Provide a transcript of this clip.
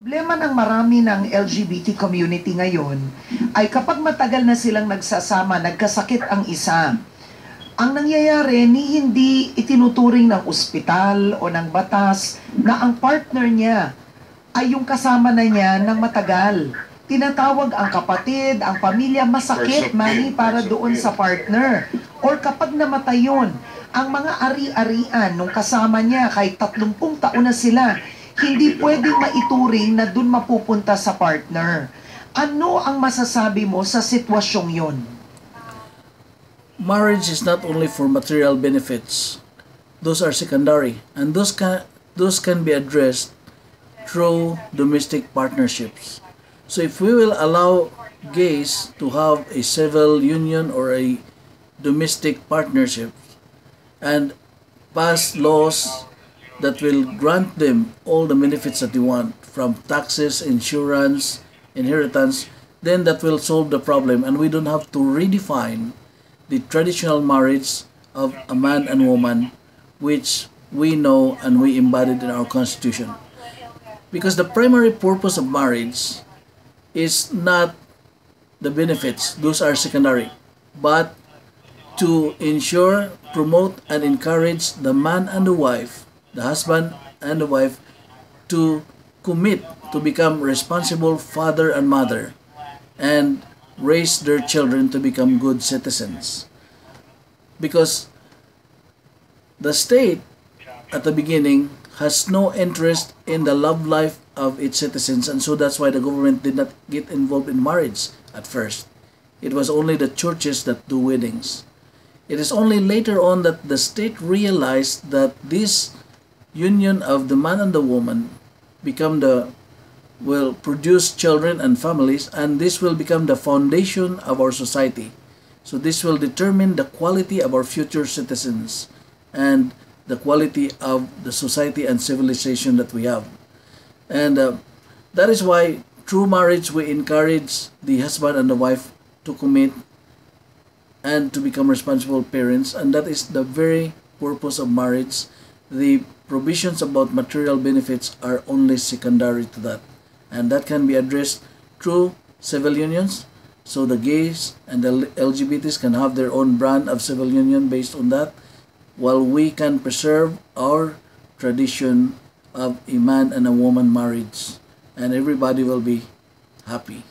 Problema ng marami ng LGBT community ngayon ay kapag matagal na silang nagsasama, nagkasakit ang isa. Ang nangyayari, hindi itinuturing ng ospital o ng batas na ang partner niya ay yung kasama na niya ng matagal. Tinatawag ang kapatid, ang pamilya, masakit, Manny, para doon sa partner. Or kapag namatay yun, ang mga ari-arian nung kasama niya, kahit 30 taon na sila, hindi pwedeng maituring na dun mapupunta sa partner. Ano ang masasabi mo sa sitwasyong yon? Marriage is not only for material benefits. Those are secondary, and those can be addressed through domestic partnerships. So if we will allow gays to have a civil union or a domestic partnership and pass laws that will grant them all the benefits that they want, from taxes, insurance, inheritance, then that will solve the problem, and we don't have to redefine the traditional marriage of a man and woman, which we know and we embodied in our constitution. Because the primary purpose of marriage is not the benefits, those are secondary, but to ensure, promote, and encourage the man and the wife, the husband and the wife, to commit to become responsible father and mother and raise their children to become good citizens. Because the state at the beginning has no interest in the love life of its citizens, and so that's why the government did not get involved in marriage at first. It was only the churches that do weddings. It is only later on that the state realized that this union of the man and the woman will produce children and families, and this will become the foundation of our society. So this will determine the quality of our future citizens and the quality of the society and civilization that we have. And that is why through marriage we encourage the husband and the wife to commit and to become responsible parents, and that is the very purpose of marriage. The provisions about material benefits are only secondary to that, and that can be addressed through civil unions, so the gays and the LGBTs can have their own brand of civil union based on that, while we can preserve our tradition of a man and a woman marriage, and everybody will be happy.